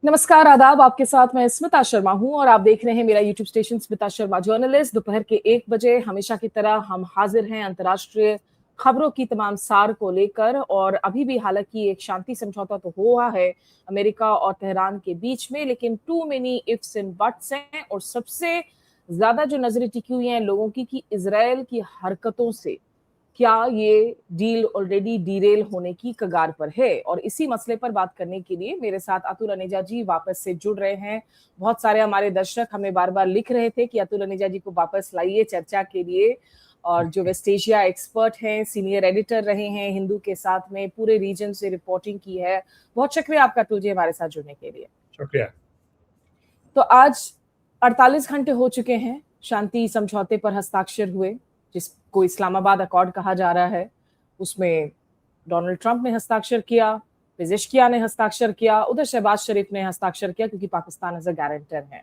नमस्कार, आदाब। आपके साथ मैं स्मिता शर्मा हूं और आप देख रहे हैं मेरा YouTube station Smita Sharma journalist. दोपहर के 1 बजे हमेशा की तरह हम हाजिर हैं अंतर्राष्ट्रीय खबरों की तमाम सार को लेकर। और अभी भी हालांकि एक शांति समझौता तो हुआ है अमेरिका और तेहरान के बीच में, लेकिन too many ifs and buts हैं। और सबसे ज्यादा जो नजरें टिकी हुई हैं लोगों की कि इजरायल की हरकतों से क्या ये डील ऑलरेडी डीरेल होने की कगार पर है। और इसी मसले पर बात करने के लिए मेरे साथ अतुल अनेजा जी वापस से जुड़ रहे हैं। बहुत सारे हमारे दर्शक हमें बार बार लिख रहे थे कि अतुल अनेजा जी को वापस लाइए चर्चा के लिए। और जो वेस्ट एशिया एक्सपर्ट हैं, सीनियर एडिटर रहे हैं हिंदू के साथ में, पूरे रीजन से रिपोर्टिंग की है। बहुत शुक्रिया आपका अतुल जी हमारे साथ जुड़ने के लिए। शुक्रिया। तो आज 48 घंटे हो चुके हैं शांति समझौते पर हस्ताक्षर हुए, जिसको इस्लामाबाद अकॉर्ड कहा जा रहा है। उसमें डोनाल्ड ट्रंप ने हस्ताक्षर किया, पेजेश्कियान ने हस्ताक्षर किया, उधर शहबाज शरीफ ने हस्ताक्षर किया क्योंकि पाकिस्तान एज अ गारंटर है।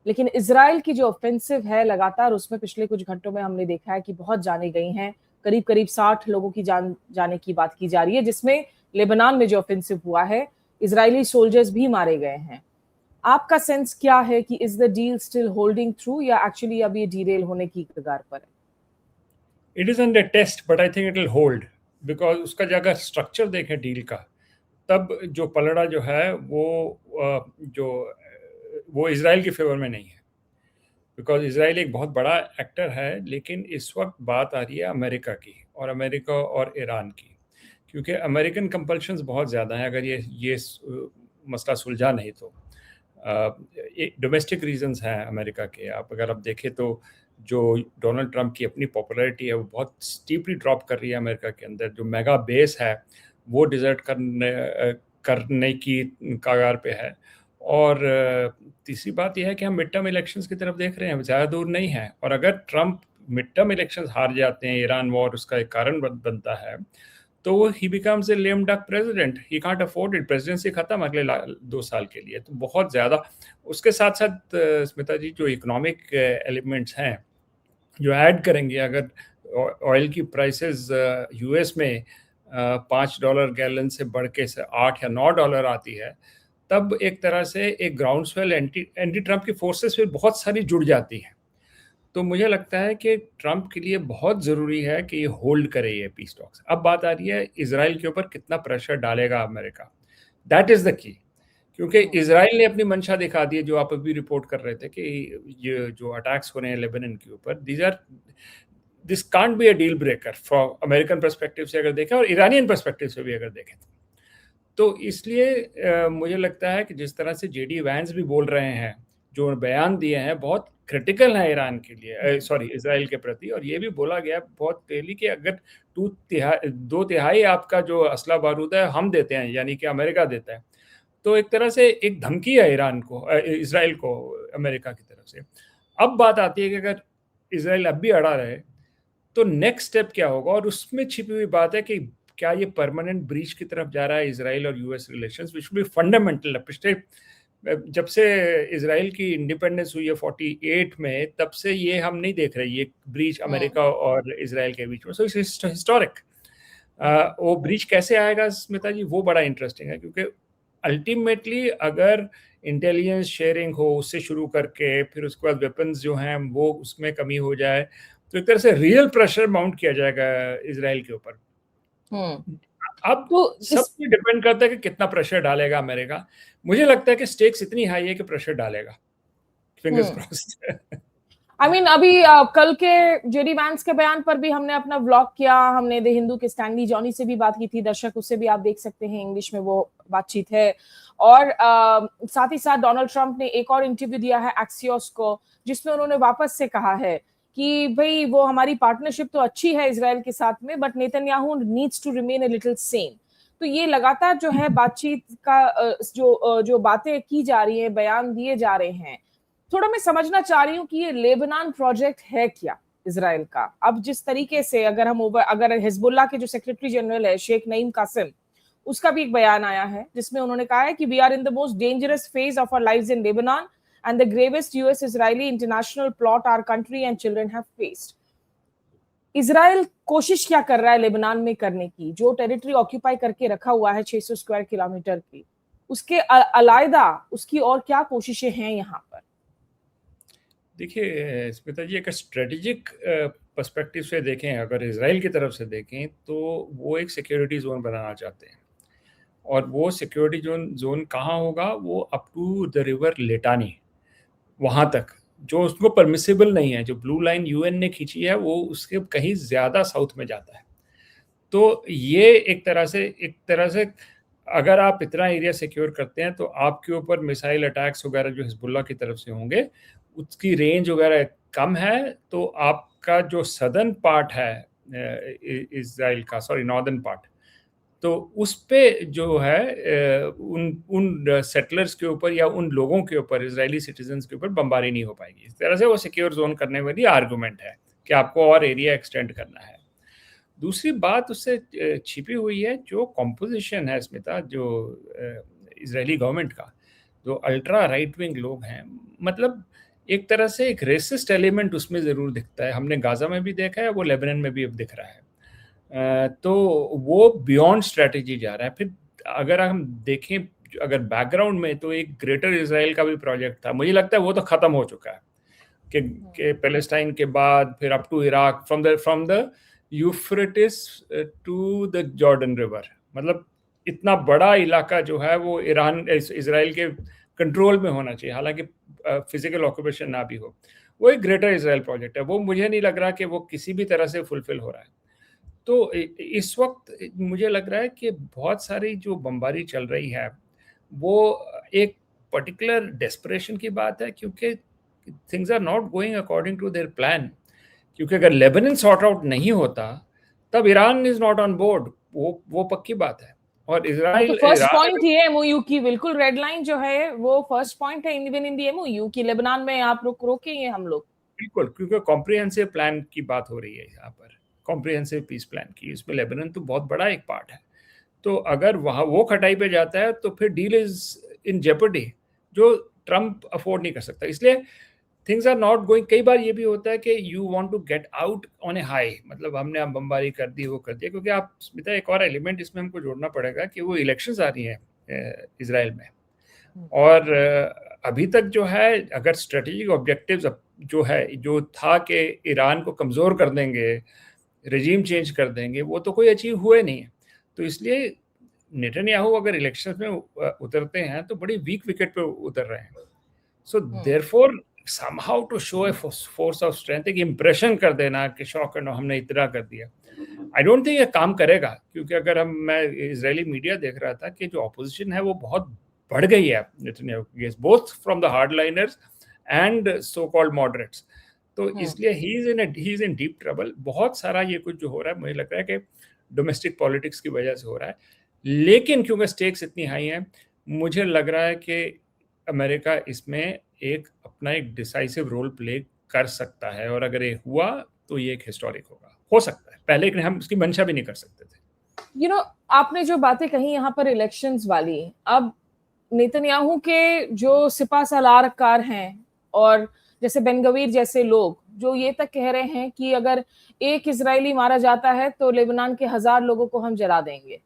लेकिन इजराइल की जो ऑफेंसिव है लगातार, उसमें पिछले कुछ घंटों में हमने देखा है कि बहुत जाने गई हैं। करीब करीब 60 लोगों की जान जाने की बात की जा रही है, जिसमें लेबनान में जो ऑफेंसिव हुआ है इजरायली सोल्जर्स भी मारे गए हैं। आपका सेंस क्या है कि is the deal still holding through या एक्चुअली अब ये डीरेल होने की कगार पर है? It is under test but I think it will hold, because उसका जो अगर स्ट्रक्चर देखें डील का, तब जो पलड़ा जो है वो इजराइल के फेवर में नहीं है। बिकॉज इजराइल एक बहुत बड़ा एक्टर है, लेकिन इस वक्त बात आ रही है अमेरिका की, और अमेरिका और ईरान की, क्योंकि अमेरिकन कंपल्शंस बहुत ज़्यादा हैं अगर ये मसला सुलझा नहीं तो। डोमेस्टिक रीजंस हैं अमेरिका के। अगर आप देखें तो जो डोनाल्ड ट्रंप की अपनी पॉपुलैरिटी है वो बहुत स्टीपली ड्रॉप कर रही है अमेरिका के अंदर। जो मेगा बेस है वो डिजर्ट करने की कगार पे है। और तीसरी बात यह है कि हम मिड टर्म इलेक्शंस की तरफ देख रहे हैं, ज़्यादा दूर नहीं है। और अगर ट्रंप मिड टर्म इलेक्शंस हार जाते हैं, ईरान वॉर उसका एक कारण बनता है, तो ही becomes a lame duck president. He can't afford it. Presidency खत्म अगले 2 साल के लिए। तो बहुत ज़्यादा उसके साथ साथ स्मिता जी, जो इकोनॉमिक एलिमेंट्स हैं जो ऐड करेंगे, अगर ऑयल की प्राइसेस यूएस में $5 गैलन से बढ़ के $8 या $9 आती है, तब एक तरह से एक ग्राउंड स्वेल एंटी ट्रंप की फोर्सेस फिर बहुत सारी जुड़ जाती हैं। तो मुझे लगता है कि ट्रंप के लिए बहुत ज़रूरी है कि ये होल्ड करे ये पीस टॉक्स। अब बात आ रही है इजराइल के ऊपर कितना प्रेशर डालेगा America. That is the key, क्योंकि इजराइल ने अपनी मंशा दिखा दी है, जो आप अभी रिपोर्ट कर रहे थे कि ये जो अटैक्स हो रहे हैं लेबनान के ऊपर, this can't be a deal breaker from American perspective से अगर देखें, और ईरानियन पर्सपेक्टिव से भी अगर देखें तो इसलिए मुझे लगता है कि जिस तरह से जेडी वैंस भी बोल रहे हैं, जो बयान दिए हैं बहुत क्रिटिकल है ईरान के लिए, सॉरी इजराइल के प्रति। और ये भी बोला गया बहुत क्लियरली कि अगर 2/3 आपका जो असला बारूद है हम देते हैं, यानी कि अमेरिका देता है, तो एक तरह से एक धमकी है ईरान को, इजराइल को अमेरिका की तरफ से। अब बात आती है कि अगर इजराइल अब भी अड़ा रहे तो नेक्स्ट स्टेप क्या होगा। और उसमें छिपी हुई बात है कि क्या ये परमानेंट ब्रीच की तरफ जा रहा है इजराइल और US relations, which will be fundamental. पिछले जब से इजराइल की इंडिपेंडेंस हुई है 48 में, तब से ये हम नहीं देख रहे ये ब्रीच अमेरिका और इजराइल के बीच में। So it's historic. वो ब्रीच कैसे आएगा स्मिता जी, वो बड़ा इंटरेस्टिंग है, क्योंकि अल्टीमेटली अगर इंटेलिजेंस शेयरिंग हो उससे शुरू करके, फिर उसके बाद वेपन्स जो हैं वो उसमें कमी हो जाए, तो एक तरह से रियल प्रेशर माउंट किया जाएगा इजराइल के ऊपर। अब तो सब कुछ डिपेंड करता है कि कितना प्रेशर डालेगा अमेरिका। मुझे लगता है कि स्टेक्स इतनी हाई है कि प्रेशर डालेगा। Fingers crossed. आई मीन अभी कल के जेडी वैंस के बयान पर भी हमने अपना व्लॉग किया। हमने द हिंदू के स्टैनली जॉनी से भी बात की थी, दर्शक उससे भी आप देख सकते हैं, इंग्लिश में वो बातचीत है। और साथ ही साथ डोनाल्ड ट्रंप ने एक और इंटरव्यू दिया है एक्सियोस को, जिसमें उन्होंने वापस से कहा है कि भाई वो हमारी पार्टनरशिप तो अच्छी है इसराइल के साथ में, but Netanyahu needs to remain a little same. तो ये लगातार जो है बातचीत का जो बातें की जा रही है, बयान दिए जा रहे हैं, थोड़ा मैं समझना चाह रही हूँ कि ये लेबनान प्रोजेक्ट है क्या इजराइल का। अब जिस तरीके से अगर हिजबुल्लाह के जो सेक्रेटरी जनरल है शेख नईम कासिम, उसका भी एक बयान आया है जिसमें उन्होंने कहा है कि we are in the most dangerous phase of our lives in Lebanon and the gravest US Israeli international plot our country and children have faced. Israel कोशिश क्या कर रहा है लेबनान में करने की, जो टेरिटरी ऑक्यूपाई करके रखा हुआ है 600 स्क्वायर किलोमीटर की? उसके अलायदा उसकी और क्या कोशिशें हैं यहाँ पर? देखिए स्मिता जी, एक स्ट्रेटेजिक पर्सपेक्टिव से देखें, अगर इजराइल की तरफ से देखें तो वो एक सिक्योरिटी जोन बनाना चाहते हैं, और वो सिक्योरिटी जोन कहाँ होगा? वो up to the river Litani, वहाँ तक, जो उसको परमिसिबल नहीं है। जो ब्लू लाइन यूएन ने खींची है वो उसके कहीं ज़्यादा साउथ में जाता है। तो ये एक तरह से अगर आप इतना एरिया सिक्योर करते हैं तो आपके ऊपर मिसाइल अटैक्स वगैरह जो हिजबुल्लाह की तरफ से होंगे, उसकी रेंज वगैरह कम है। तो आपका जो सदर्न पार्ट है इजराइल का, सॉरी नॉर्दर्न पार्ट, तो उस पे जो है उन उन सेटलर्स के ऊपर या उन लोगों के ऊपर, इजरायली सिटीजन्स के ऊपर बमबारी नहीं हो पाएगी। इस तरह से वो सिक्योर जोन करने वाली आर्गुमेंट है कि आपको और एरिया एक्सटेंड करना है। दूसरी बात उससे छिपी हुई है जो कॉम्पोजिशन है स्मिता, जो इजरायली गवर्नमेंट का, जो अल्ट्रा राइट विंग लोग हैं, मतलब एक तरह से एक रेसिस्ट एलिमेंट उसमें ज़रूर दिखता है। हमने गाज़ा में भी देखा है, वो लेबनान में भी अब दिख रहा है। तो वो बियॉन्ड स्ट्रेटजी जा रहा है। फिर अगर हम देखें, अगर बैकग्राउंड में, तो एक ग्रेटर इसराइल का भी प्रोजेक्ट था, मुझे लगता है वो तो ख़त्म हो चुका है कि पैलेस्टाइन के बाद फिर up to Iraq, from the Euphrates to the Jordan river, मतलब इतना बड़ा इलाका जो है वो ईरान इसराइल के कंट्रोल में होना चाहिए, हालांकि फिजिकल ऑक्यूपेशन ना भी हो। वो एक ग्रेटर इसराइल प्रोजेक्ट है, वो मुझे नहीं लग रहा कि वो किसी भी तरह से फुलफिल हो रहा है। तो इस वक्त मुझे लग रहा है कि बहुत सारी जो बमबारी चल रही है वो एक पर्टिकुलर डेस्परेशन की बात है, क्योंकि things are not going according to their plan. क्योंकि अगर लेबनान सॉर्ट आउट नहीं होता तब Iran is not on board, वो पक्की बात है। और वो तो इजराइल फर्स्ट ईरान पॉइंट ही है एमओयू की, बिल्कुल रेड लाइन जो है वो फर्स्ट पॉइंट है इवन इन दी एमओयू की, लेबनान में आप रोकेंगे हम लोग। बिल्कुल, क्योंकि कॉम्प्रिहेंसिव प्लान की बात हो रही है यहाँ पर, कॉम्प्रिहेंसिव पीस प्लान की, इसमें लेबनान तो बहुत बड़ा एक पार्ट है। तो अगर वहाँ वो खटाई पे जाता है तो फिर डील इज इन जेपर्डी, जो ट्रम्प अफोर्ड नहीं कर सकता। इसलिए थिंग्स आर नॉट गोइंग। कई बार ये भी होता है कि you want to get out on a high, मतलब हमने अब बमबारी कर दी, वो कर दिया, क्योंकि आप स्मिता एक और एलिमेंट इसमें हमको जोड़ना पड़ेगा कि वो इलेक्शंस आ रही हैं इजराइल में। और अभी तक जो है, अगर स्ट्रेटेजिक ऑब्जेक्टिव्स जो है, जो था कि ईरान को कमज़ोर कर देंगे, रेजीम चेंज कर देंगे, वो तो कोई अचीव हुए नहीं है। तो इसलिए नेतन्याहू अगर इलेक्शन में उतरते हैं तो बड़ी वीक विकेट पे उतर रहे हैं। So therefore somehow to show a force of strength, एक इंप्रेशन कर देना कि शॉक करना, हमने इतना कर दिया, आई डोंट थिंक ये काम करेगा। क्योंकि अगर मैं इजरायली मीडिया देख रहा था कि जो ऑपोजिशन है वो बहुत बढ़ गई है नेतन्याहू के against, both from the hardliners and so called moderates. तो इसलिए he is in deep trouble. बहुत सारा ये कुछ जो हो रहा है, मुझे लगता है कि डोमेस्टिक पॉलिटिक्स की वजह से हो रहा है। लेकिन क्योंकि स्टेक्स इतनी हाई हैं, मुझे लग रहा है कि अमेरिका इसमें अपना एक डिसाइसिव रोल प्ले कर सकता है, और अगर ये हुआ तो ये एक हिस्टोरिक होगा, हो सकता है। पहले हम उसकी मंशा भी नहीं कर सकते थे। आपने जो बातें कही यहाँ पर इलेक्शंस वाली, अब नेतन्याहू के जो सिपा सलारकार हैं और जैसे बेनगवीर जैसे लोग जो ये तक कह रहे हैं कि अगर एक इजरायली मारा जाता है तो लेबनान के 1000 लोगों को हम जला देंगे,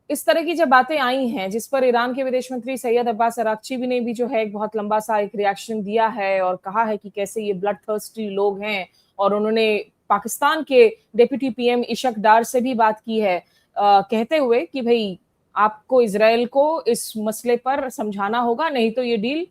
इस तरह की जब बातें आई हैं, जिस पर ईरान के विदेश मंत्री सैयद अब्बास अरागची ने भी जो है एक बहुत लंबा सा एक रिएक्शन दिया है और कहा है कि कैसे ये ब्लड थर्स्टी लोग हैं। और उन्होंने पाकिस्तान के डिप्टी पीएम इशक डार से भी बात की है, कहते हुए कि भाई आपको इजराइल को इस मसले पर समझाना होगा, नहीं तो ये डील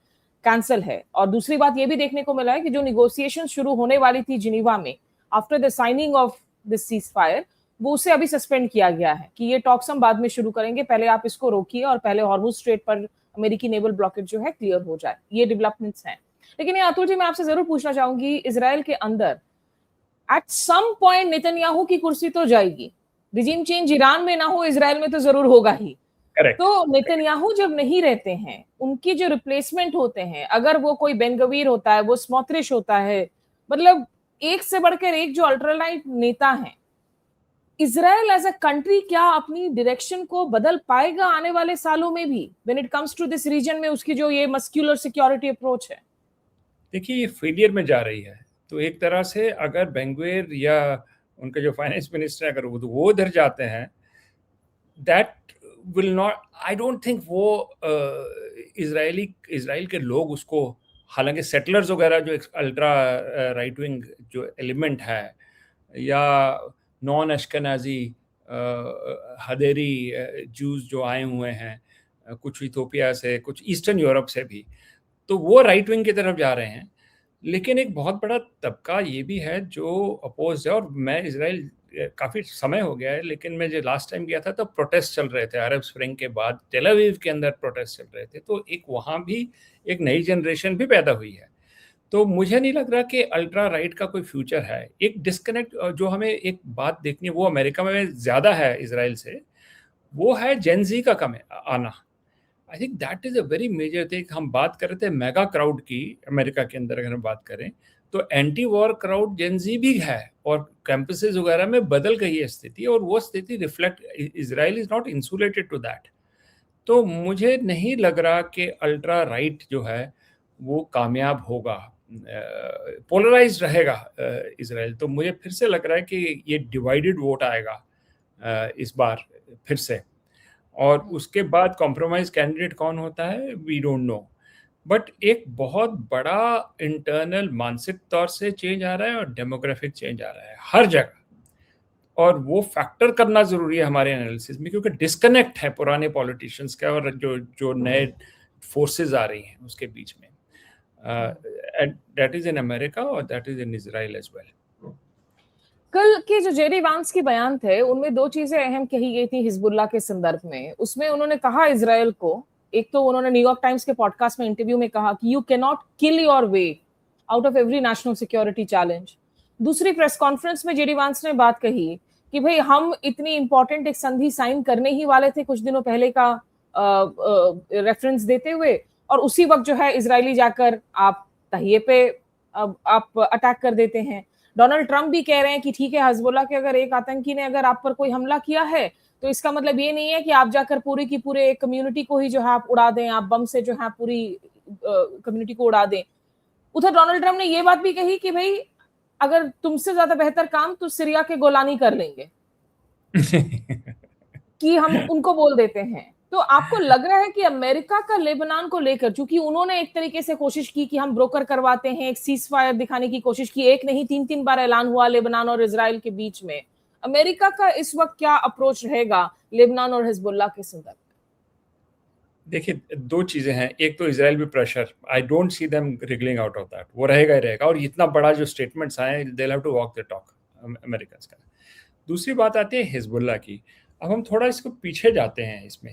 कैंसिल है। और दूसरी बात ये भी देखने को मिला है कि जो निगोशिएशन शुरू होने वाली थी जिनीवा में after the signing off this cease fire, वो उसे अभी सस्पेंड किया गया है कि ये टॉक्स हम बाद में शुरू करेंगे, पहले आप इसको रोकिए और पहले हॉर्मुज स्ट्रेट पर अमेरिकी नेवल ब्लॉकेज जो है क्लियर हो जाए। ये डेवलपमेंट्स हैं। लेकिन ये अतुल जी, मैं आपसे जरूर पूछना चाहूंगी, इजराइल के अंदर एट सम पॉइंट नेतन्याहू की कुर्सी तो जाएगी। रिजीम चेंज ईरान में ना हो, इजराइल में तो जरूर होगा ही। Correct. तो नेतन्याहू जब नहीं रहते हैं, उनकी जो रिप्लेसमेंट होते हैं, अगर वो कोई बेनगवीर होता है, वो स्मोत्रिश होता है, मतलब एक से बढ़कर एक जो अल्ट्राराइट नेता हैं, इजराइल एज अ कंट्री क्या अपनी डायरेक्शन को बदल पाएगा आने वाले सालों में भी when it comes to this region में, उसकी जो ये मस्क्यूलर सिक्योरिटी अप्रोच है? देखिए, ये फेलियर में जा रही है। तो एक तरह से अगर बेंगुएर या उनके जो फाइनेंस मिनिस्टर, अगर वो उधर जाते हैं, that will not, I don't think वो इजराइल के लोग उसको, हालांकि सेटलर्स वगैरह जो अल्ट्रा राइट विंग जो एलिमेंट है, या नॉन अश्केनाजी हदेरी जूस जो आए हुए हैं, कुछ इथोपिया से, कुछ ईस्टर्न यूरोप से भी, तो वो राइट विंग की तरफ जा रहे हैं। लेकिन एक बहुत बड़ा तबका ये भी है जो अपोज है, और मैं इसराइल काफ़ी समय हो गया है, लेकिन मैं जो लास्ट टाइम गया था तो प्रोटेस्ट चल रहे थे अरब स्प्रिंग के बाद, टेल अवीव के अंदर प्रोटेस्ट चल रहे थे, तो एक वहाँ भी एक नई जनरेशन भी पैदा हुई है। तो मुझे नहीं लग रहा कि अल्ट्रा राइट का कोई फ्यूचर है। एक डिस्कनेक्ट जो हमें एक बात देखनी है, वो अमेरिका में ज़्यादा है इसराइल से, वो है जेन जी का कम आना। I think that is a very major thing. हम बात कर रहे थे मेगा क्राउड की, अमेरिका के अंदर अगर हम बात करें तो एंटी वॉर क्राउड जेन जी भी है, और कैंपसेस वगैरह में बदल गई है स्थिति, और वो स्थिति reflect, Israel is not insulated to that. तो मुझे नहीं लग रहा कि अल्ट्रा राइट जो है वो कामयाब होगा, पोलराइज रहेगा इसराइल। तो मुझे फिर से लग रहा है कि ये डिवाइडेड वोट आएगा इस बार फिर से, और उसके बाद कॉम्प्रोमाइज कैंडिडेट कौन होता है वी डोंट नो। बट एक बहुत बड़ा इंटरनल मानसिक तौर से चेंज आ रहा है, और डेमोग्राफिक चेंज आ रहा है हर जगह, और वो फैक्टर करना जरूरी है हमारे एनालिसिस में, क्योंकि डिस्कनेक्ट है पुराने पॉलिटिशियंस का और जो नए फोर्सेस आ रही हैं उसके बीच में। दैट इज इन अमेरिका और that is in Israel as well. कल के जो जेडी वांस के बयान थे उनमें दो चीजें अहम कही गई थी हिजबुल्लाह के संदर्भ में। उसमें उन्होंने कहा इजराइल को, एक तो उन्होंने न्यूयॉर्क टाइम्स के पॉडकास्ट में इंटरव्यू में कहा कि you can not kill your way out of every national security challenge. दूसरी प्रेस कॉन्फ्रेंस में जेडी वांस ने बात कही कि भाई हम इतनी इंपॉर्टेंट एक संधि साइन करने ही वाले थे कुछ दिनों पहले का रेफरेंस देते हुए, और उसी वक्त जो है इजरायली जाकर आप तहिए पे आप अटैक कर देते हैं। डोनाल्ड ट्रंप भी कह रहे हैं कि ठीक है, हिजबुल्लाह के अगर एक आतंकी ने अगर आप पर कोई हमला किया है तो इसका मतलब ये नहीं है कि आप जाकर पूरी की पूरे एक कम्युनिटी को ही जो है आप उड़ा दें, आप बम से जो है पूरी कम्युनिटी को उड़ा दें। उधर डोनाल्ड ट्रंप ने ये बात भी कही कि भाई अगर तुमसे ज्यादा बेहतर काम तो सीरिया के गोलानी कर लेंगे कि हम उनको बोल देते हैं। तो आपको लग रहा है कि अमेरिका का लेबनान को लेकर, चूंकि उन्होंने एक तरीके से कोशिश की कि हम ब्रोकर करवाते हैं, एक सीज फायर दिखाने की कोशिश की, एक नहीं 3-3 बार ऐलान हुआ लेबनान और इजराइल के बीच में, अमेरिका का इस वक्त क्या अप्रोच रहेगा लेबनान और हिजबुल्लाह के संदर्भ? देखिए, दो चीजें हैं। एक तो इजराइल भी pressure, I don't see them wriggling out of that, वो रहेगा ही रहेगा, और इतना बड़ा जो स्टेटमेंट्स आए they have to walk the talk Americans का। दूसरी बात आती है हिजबुल्लाह की। अब हम थोड़ा इसको पीछे जाते हैं। इसमें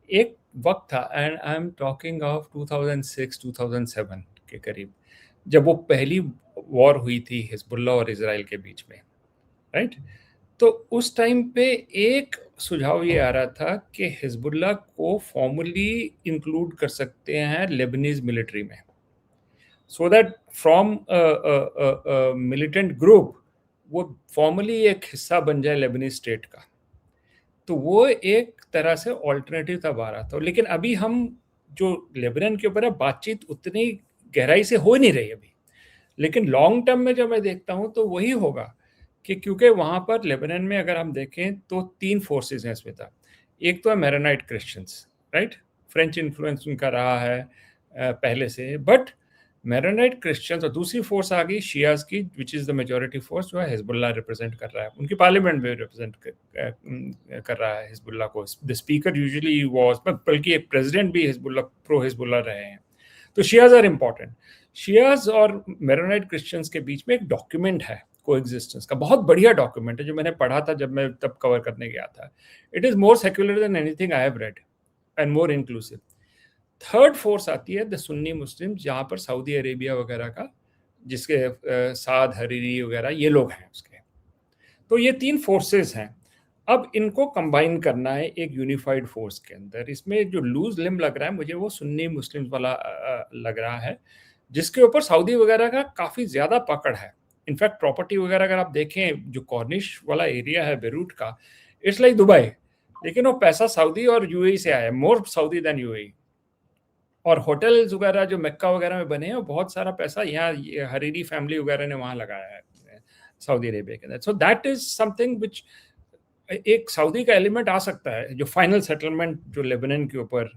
एक वक्त था, and I am talking of 2006-2007 के करीब, जब वो पहली वॉर हुई थी हिजबुल्लाह और इजराइल के बीच में, राइट? तो उस टाइम पे एक सुझाव ये आ रहा था कि हिजबुल्लाह को फॉर्मली इंक्लूड कर सकते हैं लेबनीज मिलिट्री में, so that from militant group वो फॉर्मली एक हिस्सा बन जाए लेबनीज स्टेट का। तो वो एक तरह से ऑल्टरनेटिव तब आ रहा था। लेकिन अभी हम जो लेबनान के ऊपर है, बातचीत उतनी गहराई से हो नहीं रही अभी, लेकिन लॉन्ग टर्म में जो मैं देखता हूँ तो वही होगा कि क्योंकि वहाँ पर लेबनान में अगर हम देखें तो 3 फोर्सेस हैं स्मिता। एक तो है Maronite Christians, right? French influence उनका रहा है पहले से, बट मेरोनाइट क्रिश्चियंस, और दूसरी फोर्स आ गई शियाज की, which is the majority force, जो है हिजबुल्लाह रिप्रेजेंट कर रहा है, उनकी पार्लियामेंट में रिप्रेजेंट कर रहा है हिजबुल्लाह को। द स्पीकर यूजुअली वाज, बल्कि एक प्रेसिडेंट भी हिजबुल्लाह प्रो हिजबुल्लाह रहे हैं। तो शियाज आर इम्पॉर्टेंट। शियाज और मेरोनाइट क्रिश्चियंस के बीच में एक डॉक्यूमेंट है कोएग्जिस्टेंस का, बहुत बढ़िया डॉक्यूमेंट है, जो मैंने पढ़ा था जब मैं तब कवर करने गया था। It is more secular than anything I have read and more inclusive. Third force आती है द सुन्नी मुस्लिम, जहाँ पर सऊदी अरेबिया वगैरह का, जिसके साद हरीरी वगैरह ये लोग हैं उसके। तो ये 3 फोर्सेस हैं। अब इनको कंबाइन करना है एक यूनिफाइड फोर्स के अंदर। इसमें जो लूज लिम लग रहा है मुझे, वो सुन्नी मुस्लिम वाला लग रहा है, जिसके ऊपर सऊदी वगैरह का काफ़ी ज़्यादा पकड़ है। इनफैक्ट प्रॉपर्टी वगैरह अगर आप देखें, जो कॉर्निश वाला एरिया है बेरूट का, इट्स लाइक दुबई, लेकिन वो पैसा सऊदी और यूएई से आया है, मोर सऊदी देन यूएई। और होटल्स वगैरह जो मक्का वगैरह में बने हैं, बहुत सारा पैसा यहाँ हरीरी फैमिली वगैरह ने वहाँ लगाया है सऊदी अरेबिया के अंदर। So that is something which एक सऊदी का एलिमेंट आ सकता है, जो फाइनल सेटलमेंट जो लेबनान के ऊपर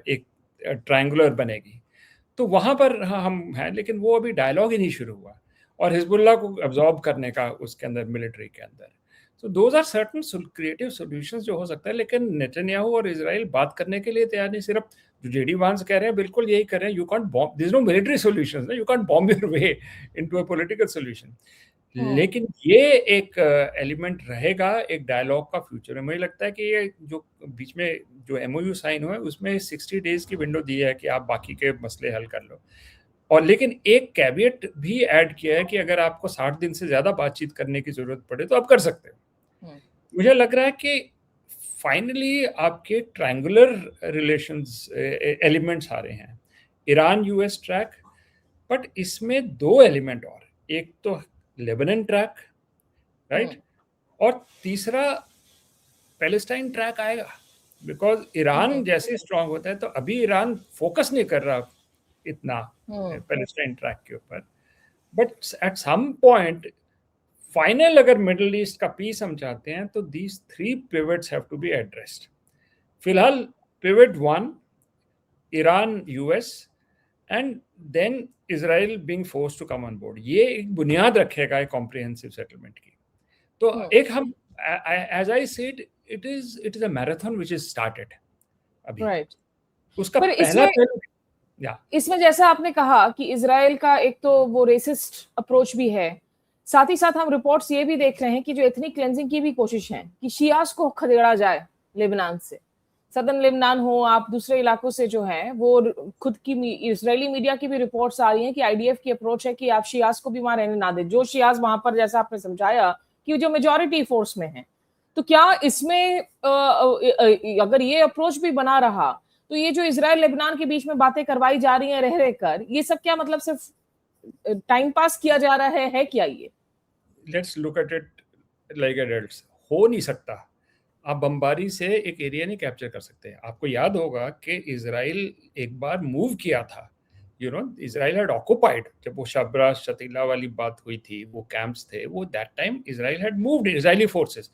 एक ट्रायंगुलर बनेगी, तो वहाँ पर हम हैं, लेकिन वो अभी डायलॉग ही नहीं शुरू हुआ, और हिजबुल्लाह को अब्जॉर्ब करने का उसके अंदर, मिलिट्री के अंदर। तो those are certain creative solutions जो हो सकता है, लेकिन नेतन्याहू और इजराइल बात करने के लिए तैयार नहीं। सिर्फ जो जेडी वांस कह रहे हैं बिल्कुल यही कर रहे हैं, you can't bomb, there is no military solutions ना, you can't bomb your way into a political solution. लेकिन ये एक एलिमेंट रहेगा एक डायलॉग का फ्यूचर में। मुझे लगता है कि ये जो बीच में जो एमओयू साइन हुआ है उसमें 60 डेज की विंडो दी है कि आप बाकी के मसले हल कर लो, और लेकिन एक कैविएट भी ऐड किया है कि अगर आपको 60 दिन से ज्यादा बातचीत करने की जरूरत पड़े तो आप कर सकते हो। मुझे लग रहा है कि फाइनली आपके ट्रायंगुलर रिलेशंस एलिमेंट्स आ रहे हैं, ईरान यूएस ट्रैक, बट इसमें दो एलिमेंट और, एक तो लेबनान ट्रैक, राइट, और तीसरा पैलेस्टाइन ट्रैक आएगा, बिकॉज ईरान जैसे स्ट्रांग होता है तो अभी ईरान फोकस नहीं कर रहा इतना पैलेस्टाइन ट्रैक के ऊपर, but at some point final अगर मिडिल ईस्ट का पीस हम चाहते हैं तो these 3 pivots have to be addressed. फिलहाल pivot 1 Iran US and then Israel being forced to come on board, ये एक बुनियाद रखेगा एक कॉम्प्रिहेंसिव सेटलमेंट की। तो एक हम, as I said, it is a marathon which is started अभी, राइट। उसका पर पहला इसमें जैसा आपने कहा कि इजराइल का एक तो वो रेसिस्ट अप्रोच भी है, साथ ही साथ हम रिपोर्ट्स ये भी देख रहे हैं कि जो एथनिक क्लेंजिंग की भी कोशिश है कि शियास को खदेड़ा जाए लेबनान से, सदर्न लेबनान हो, आप दूसरे इलाकों से जो है वो, खुद की इजरायली मीडिया की भी रिपोर्ट्स आ रही हैं कि आईडीएफ की अप्रोच है कि आप शियास को भी वहां रहने ना दे, जो शियास वहां पर, जैसा आपने समझाया कि जो मेजॉरिटी फोर्स में है। तो क्या इसमें अगर ये अप्रोच भी बना रहा तो ये जो इजराइल लेबनान के बीच में बातें करवाई जा रही हैं रह रहकर, ये सब क्या मतलब सिर्फ टाइम पास किया जा रहा है क्या ये? Let's look at it like adults. हो नहीं सकता, आप बमबारी से एक एरिया नहीं कैप्चर कर सकते। आपको याद होगा कि इजराइल एक बार मूव किया था, इजराइल हैड ऑक्युपाइड, जब वो शबरा शतीला वाली बात हुई थी, वो कैंप्स थे, वो that time Israel had moved, Israeli forces.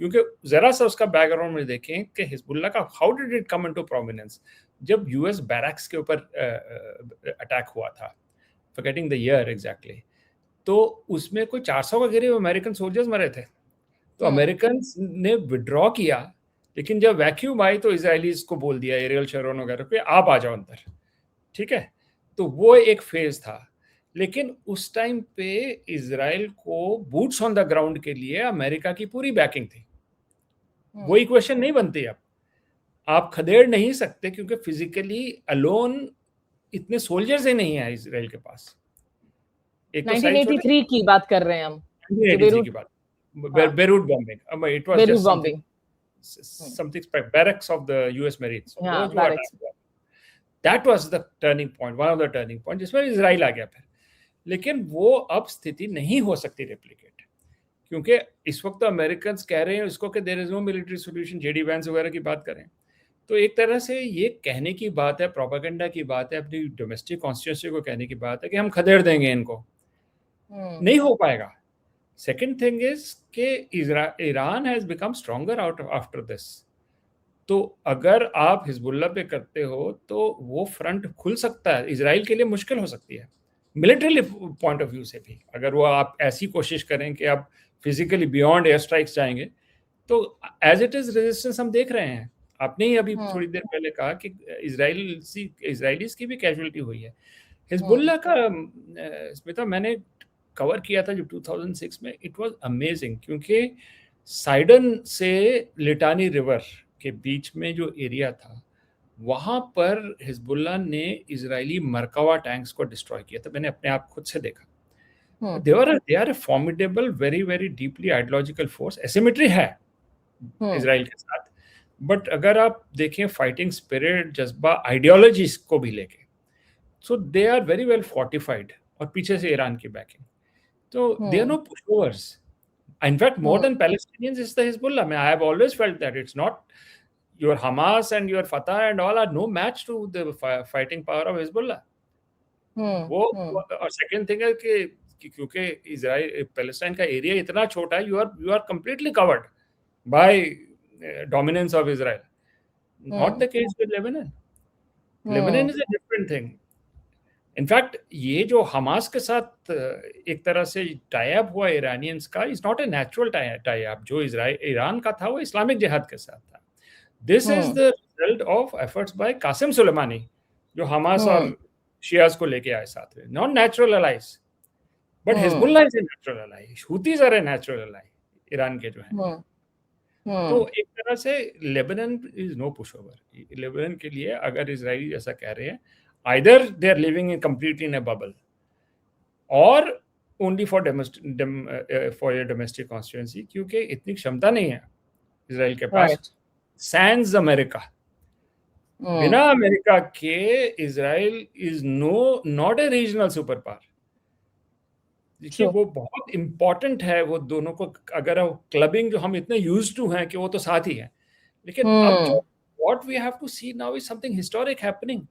क्योंकि जरा सा उसका बैकग्राउंड में देखें कि हिजबुल्लाह का how did it come into prominence, जब यूएस बैरक्स के ऊपर अटैक हुआ था, फॉरगेटिंग द ईयर एग्जैक्टली, तो उसमें कोई 400 के करीब अमेरिकन सोल्जर्स मरे थे। तो अमेरिकन ने विड्रॉ किया, लेकिन जब वैक्यूम आई तो इजरायलीज को बोल दिया, एरियल शेरोन वगैरह पे, आप आ जाओ अंदर, ठीक है। तो वो एक फेज था, लेकिन उस टाइम पे इजराइल को बूट्स ऑन द ग्राउंड के लिए अमेरिका की पूरी बैकिंग थी। वो इक्वेशन नहीं बनती। अब आप खदेड़ नहीं सकते क्योंकि फिजिकली अलोन इतने सोल्जर्स ही नहीं है इजराइल के पास। एक 1983 की बात कर रहे हैं हम, 1983 की बात, Beirut bombing, it was just something barracks of the US Marines, that was the turning point, one of the turning point जिसमें इजराइल आ गया फिर। लेकिन वो अब स्थिति नहीं हो सकती रेप्लिकेट, क्योंकि इस वक्त तो अमेरिकन कह रहे हैं इसको कि there is no military solution, JD Vance वगैरह की बात करें तो एक तरह से ये कहने की बात है, प्रोपेगेंडा की बात है, अपनी डोमेस्टिक कॉन्स्टिट्यूंसी को कहने की बात है कि हम खदेड़ देंगे इनको, नहीं हो पाएगा। सेकेंड थिंग इज कि Iran has become stronger out after this. तो अगर आप हिजबुल्लाह पे करते हो तो वो फ्रंट खुल सकता है, इजराइल के लिए मुश्किल हो सकती है मिलिट्री पॉइंट ऑफ व्यू से भी। अगर वो आप ऐसी कोशिश करें कि आप फिजिकली बियॉन्ड एयर स्ट्राइक्स जाएंगे, तो एज इट इज रेजिस्टेंस हम देख रहे हैं। आपने ही अभी थोड़ी देर पहले कहा कि इजराइलीज की भी कैजुअलिटी हुई है। हिजबुल्लाह का स्मिता मैंने कवर किया था जब 2006 में, इट वाज अमेजिंग, क्योंकि साइडन से लिटानी रिवर के बीच में जो एरिया था वहां पर हिजबुल्लाह ने इजरायली मरकावा टैंक्स को डिस्ट्रॉय किया था। मैंने अपने आप खुद से देखा। They are a formidable, very very deeply ideological force. Asymmetry है इजराइल के साथ, बट अगर आप देखें फाइटिंग स्पिरिट, जज्बा, आइडियोलॉजी को भी लेके, so they are very well fortified, और पीछे से ईरान की बैकिंग। तो they are no pushovers. In fact, more than Palestinians is the Hezbollah. I have always felt that it's not your Hamas and your Fatah and all are no match to the fighting power of Hezbollah. वो और second thing है कि क्योंकि Israel Palestine का area इतना छोटा है, you are completely covered by dominance of Israel. Not the case with Lebanon. Lebanon is a different thing. In fact ये जो हमास के साथ एक तरह से टाई अप हुआ ईरानियंस का is not a natural tie up. जो ईरान का था वो इस्लामिक जिहाद के साथ था. This is the result of efforts by Qasem Soleimani जो हमास और शियाज को लेके आए साथ में. Not natural allies but Hezbollah is a natural ally. Houthis are a natural ally Iran के जो है. तो एक तरह से Lebanon is no pushover. Lebanon के लिए अगर इजरायली ऐसा कह रहे हैं either they are living in completely in a bubble or only for your domestic constituency क्योंकि इतनी क्षमता नहीं है इजराइल के पास. sans अमेरिका, बिना अमेरिका के Israel is not A regional super power. देखिए वो बहुत इंपॉर्टेंट है वो दोनों को. अगर क्लबिंग जो हम इतने यूज्ड टू हैं कि वो तो साथ ही है, लेकिन अब जो what we have to see now is something historic happening.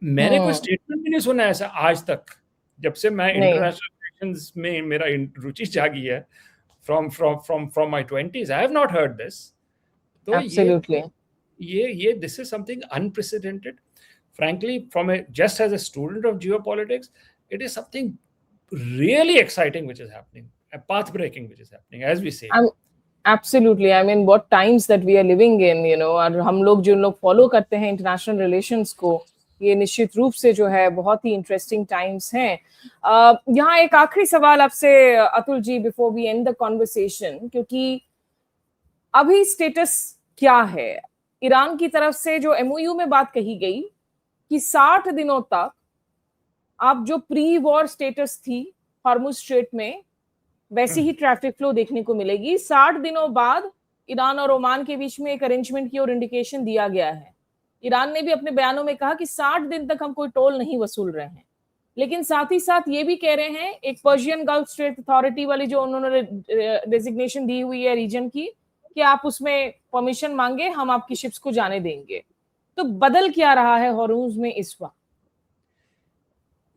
मैंने कोई स्टेटमेंट भी नहीं सुना ऐसा आज तक जब से मैं इंटरनेशनल रिलेशंस में मेरा रुचि जागी है. from my 20s I have not heard this. तो Absolutely. ये this is something unprecedented. Frankly, just as a student of geopolitics, it is something really exciting which is happening, a path breaking which is happening, as we say. Absolutely. I mean, what times that we are living in, you know, और हम लोग जो लोग follow करते हैं international relations को, ये निश्चित रूप से जो है बहुत ही इंटरेस्टिंग टाइम्स हैं. यहाँ एक आखिरी सवाल आपसे Atul ji before we end the conversation, क्योंकि अभी स्टेटस क्या है ईरान की तरफ से? जो एमओयू में बात कही गई कि 60 दिनों तक आप जो प्री वॉर स्टेटस थी हॉर्मुज स्ट्रेट में वैसी ही ट्रैफिक फ्लो देखने को मिलेगी. 60 दिनों बाद ईरान और ओमान के बीच में एक अरेंजमेंट की और इंडिकेशन दिया गया है. ईरान ने भी अपने बयानों में कहा कि 60 दिन तक हम कोई टोल नहीं वसूल रहे हैं, लेकिन साथ ही साथ ये भी कह रहे हैं एक पर्शियन गल्फ स्ट्रेट अथॉरिटी वाली जो उन्होंने डेजिग्नेशन दी हुई है रीजन की कि आप उसमें परमिशन मांगे, हम आपकी शिप्स को जाने देंगे. तो बदल क्या रहा है हॉर्मुज में इस वक्त?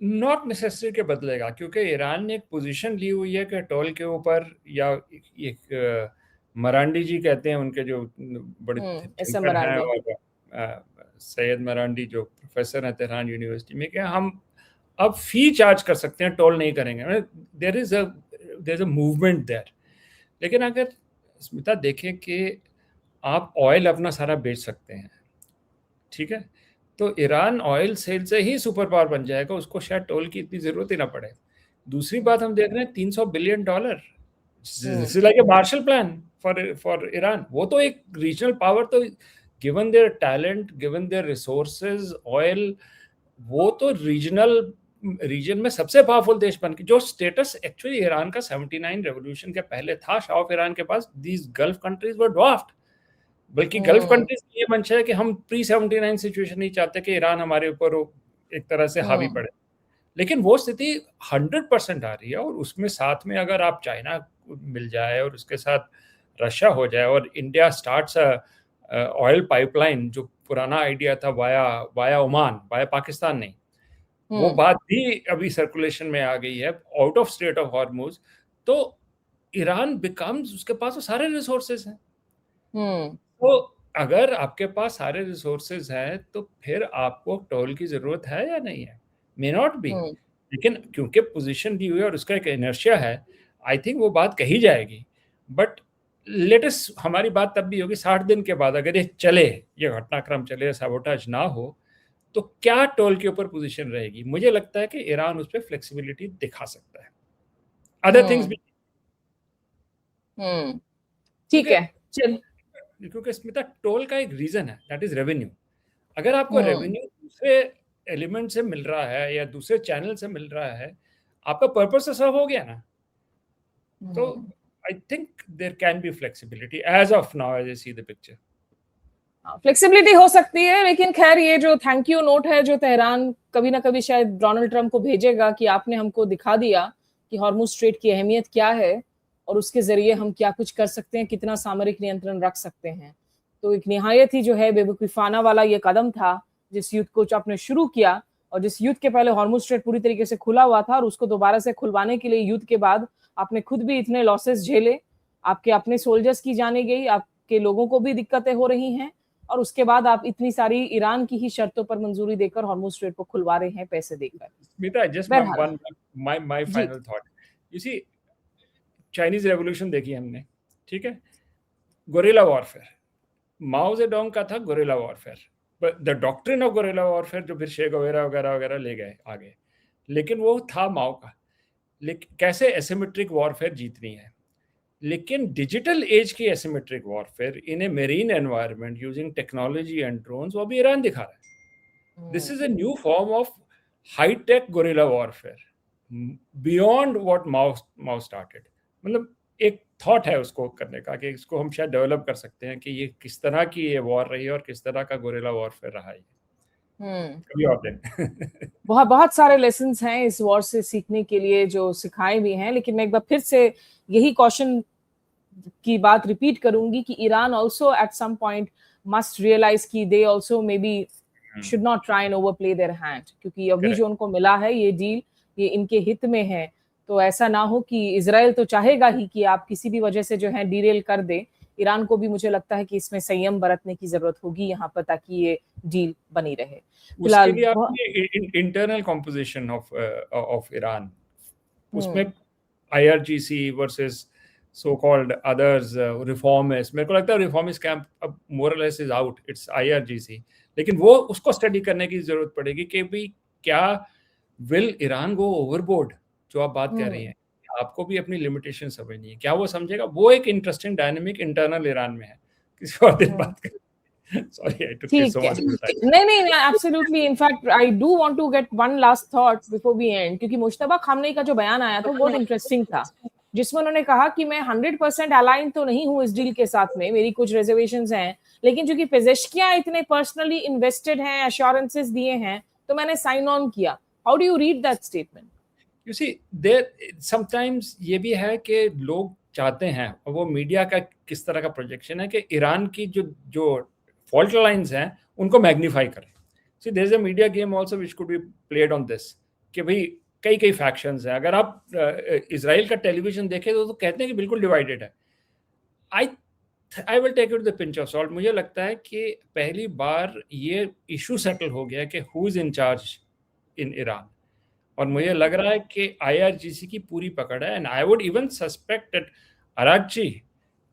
नॉट नेसेसरी के बदलेगा, क्योंकि ईरान ने एक पोजीशन ली हुई है कि टोल के ऊपर, या एक मरांडी जी कहते हैं उनके जो बड़े सैयद मरांडी जो प्रोफेसर हैं तेहरान यूनिवर्सिटी में, कि हम अब फी चार्ज कर सकते हैं, टोल नहीं करेंगे. There is a movement there. लेकिन अगर स्मिता देखें कि आप ऑयल अपना सारा बेच सकते हैं, ठीक है, तो ईरान ऑयल सेल से ही सुपर पावर बन जाएगा, उसको शायद टोल की इतनी जरूरत ही ना पड़े. दूसरी बात हम देख रहे हैं $300 billion, this is like a Marshall plan for Iran. वो तो एक रीजनल पावर, तो given their talent, given their resources, oil, वो तो रीजन में सबसे पावरफुल देश बन के, जो स्टेटस एक्चुअली ईरान का 79 रेवोल्यूशन के पहले था शाह ऑफ ईरान के पास. These gulf countries were dwarfed. बल्कि गल्फ कंट्रीज की ये मंशा है कि हम प्री 79 सिचुएशन नहीं चाहते कि ईरान हमारे ऊपर एक तरह से हावी पड़े. लेकिन वो स्थिति 100% आ रही है, और उसमें साथ में अगर आप चाइना मिल जाए और उसके साथ रशिया हो जाए और इंडिया स्टार्ट्स ऑयल पाइपलाइन, जो पुराना आइडिया था वाया ओमान, वाया पाकिस्तान नहीं, वो बात भी अभी सर्कुलेशन में आ गई है out of straight of Hormuz, तो ईरान बिकम्स, उसके पास वो सारे रिसोर्सेज हैं. तो अगर आपके पास सारे रिसोर्सेज हैं तो फिर आपको टोल की जरूरत है या नहीं है? मे नॉट बी, लेकिन क्योंकि पोजीशन दी हुई है और उसका एक इनर्शिया है, आई थिंक वो बात कही जाएगी. बट लेटेस्ट हमारी बात तब भी होगी 60 दिन के बाद, अगर ये चले, ये घटनाक्रम चले, साबोटाज ना हो, तो क्या टोल के ऊपर पोजीशन रहेगी? मुझे लगता है कि ईरान उस पर फ्लेक्सिबिलिटी दिखा सकता है. अदर थिंग्स भी ठीक है, क्योंकि स्मिता टोल का एक रीजन है, दैट इज रेवेन्यू. अगर आपको रेवेन्यू दूसरे एलिमेंट से मिल रहा है या दूसरे चैनल से मिल रहा है, आपका पर्पस तो सर्व हो गया ना. तो I think there can be flexibility as of now, as I see the picture. Flexibility हो सकती है, लेकिन खैर ये जो थैंक यू नोट है जो तेहरान कभी ना कभी शायद डोनाल्ड ट्रंप को भेजेगा कि आपने हमको दिखा दिया कि हॉर्मुज स्ट्रेट की अहमियत क्या है और उसके जरिए हम क्या कुछ कर सकते हैं, कितना सामरिक नियंत्रण रख सकते हैं. तो एक निहायत ही जो है बेवकूफाना वाला ये कदम था जिस युद्ध को आपने शुरू किया, और जिस युद्ध के पहले हॉर्मुज स्ट्रेट पूरी तरीके से खुला हुआ था, और उसको दोबारा से खुलवाने के लिए युद्ध के बाद आपने खुद भी इतने लॉसेस झेले, आपके अपने सोल्जर्स की जाने गई, आपके लोगों को भी दिक्कतें हो रही हैं, और उसके बाद आप इतनी सारी ईरान की ही शर्तों पर मंजूरी देकर हॉर्मुज स्ट्रेट को खुलवा रहे हैं पैसे देकर। स्मिता, जस्ट बहरहाल my जी final thought. You see, Chinese revolution देखी हमने, ठीक है, गोरिल्ला वॉरफेयर, माओ जेडोंग का था guerrilla warfare, the doctrine of guerrilla warfare जो फिर शे गुवेरा वगैरह वगैरह ले गए आगे, लेकिन वो था माओ का। लेकिन कैसे एसिमेट्रिक वॉरफेयर जीतनी है, लेकिन डिजिटल एज की asymmetric warfare in a marine environment using technology and drones, वो अभी ईरान दिखा रहा है। This is a new form of hi tech guerrilla warfare beyond what Mao started. मतलब एक थॉट है उसको करने का कि इसको हम शायद डेवलप कर सकते हैं कि ये किस तरह की ये वॉर रही है और किस तरह का गोरिल्ला वॉरफेयर रहा है। कभी और दिन बहुत बहुत सारे लेसन्स हैं इस वॉर से सीखने के लिए, जो सिखाए भी हैं, लेकिन मैं एक बार फिर से यही कॉशन की बात रिपीट करूंगी कि Iran also at some point must realise कि they also maybe should not try and overplay their hand, क्योंकि अभी जो उनको मिला है ये डील, ये इनके हित में है। तो ऐसा ना हो कि इजराइल तो चाहेगा ही कि आप किसी भी वजह से जो है डीरेल कर दे, ईरान को भी मुझे लगता है कि इसमें संयम बरतने की जरूरत होगी यहाँ पर, ताकि ये डील बनी रहे। उसके लिए आपने इंटरनल कॉम्पोजिशन ऑफ ईरान, उसमें IRGC versus so called others reformist, मेरे को लगता है रिफॉर्मिस्ट कैंप अब मोर और less is out, it's IRGC, लेकिन वो उसको स्टडी करने की जरूरत पड़ेगी कि भाई क्या विल ईरान गो ओवरबोर्ड, जो आप बात कर रही हैं, आपको भी अपनी लिमिटेशन समझनी है, क्या वो समझेगा? वो एक इंटरेस्टिंग डायनामिक इंटरनल ईरान में है, किसी और दिन बात करें। Sorry, I took you so much time. नहीं, absolutely. In fact, I do want to get one last thought before we end, क्योंकि मुश्तबा खामनेई का जो बयान आया था वो बहुत इंटरेस्टिंग था, जिसमें उन्होंने कहा कि मैं 100% अलाइन तो नहीं हूँ इस डील के साथ में, मेरी कुछ रिजर्वेशंस हैं, लेकिन चूंकि पेजेश्कियां इतने पर्सनली इन्वेस्टेड हैं, अश्योरेंसेस दिए हैं, तो मैंने साइन ऑन किया। How do you read that statement? You see, there sometimes ये भी है कि लोग चाहते हैं, और वो मीडिया का किस तरह का प्रोजेक्शन है कि ईरान की जो फॉल्ट लाइंस हैं उनको मैग्नीफाई करें। See there is a media game also which could be played on this, कि भाई कई फैक्शंस हैं। अगर आप इजराइल का टेलीविजन देखें तो कहते हैं कि बिल्कुल डिवाइडेड है। I will take it the pinch of salt. मुझे लगता है कि पहली बार ये इशू सेटल हो गया कि who is in charge in Iran, और मुझे लग रहा है कि IRGC की पूरी पकड़ है। And I would even suspect that Araghchi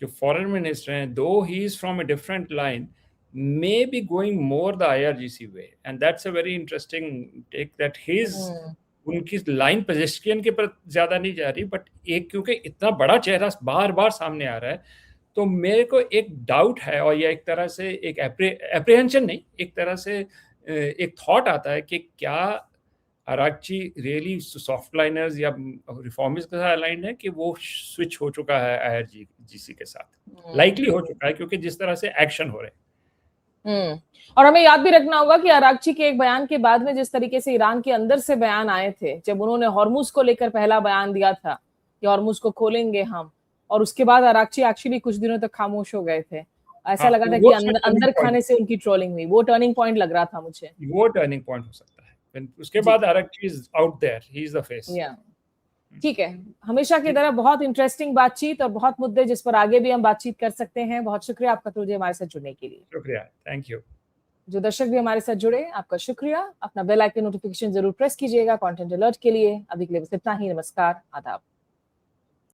जो फॉरेन मिनिस्टर हैं, दो he is from a different line, may be going more the IRGC way, and that's a very interesting take that his उनकी line पेजेस्कियन के पर ज्यादा नहीं जा रही, बट एक क्योंकि इतना बड़ा चेहरा बार बार सामने आ रहा है, तो मेरे को एक डाउट है, और ये एक तरह से एक एप्रीहेंशन नहीं, एक तरह से एक थॉट आता है कि क्या अरागची रियली सॉफ्ट लाइनर्स या रिफॉर्मिस्ट के साथ अलाइंड है, कि वो स्विच हो चुका है IRGC के साथ, लाइकली हो चुका है क्योंकि जिस तरह से एक्शन हो रहे हैं। और हमें याद भी रखना होगा कि अरागची के एक बयान के बाद में जिस तरीके से ईरान के अंदर से बयान आए थे, जब उन्होंने हॉर्मुज को लेकर पहला बयान दिया था कि हॉर्मुज को खोलेंगे हम, और उसके बाद अरागची एक्चुअली कुछ दिनों तक खामोश हो गए थे। ऐसा लगा था कि अंदर खाने से उनकी ट्रोलिंग हुई। वो टर्निंग पॉइंट लग रहा था मुझे। वो टर्निंग पॉइंट हो सकता है। उसके बाद Araghchi is out there, he is the face. ठीक है, हमेशा की तरह बहुत इंटरेस्टिंग बातचीत और बहुत मुद्दे जिस पर आगे भी हम बातचीत कर सकते हैं। बहुत शुक्रिया आपका तुझे हमारे साथ जुड़ने के लिए। शुक्रिया, थैंक यू। जो दर्शक भी हमारे साथ जुड़े, आपका शुक्रिया। अपना बेल आइकन नोटिफिकेशन जरूर प्रेस कीजिएगा कंटेंट अलर्ट के लिए। अभी के लिए बस इतना ही। नमस्कार, आदाब।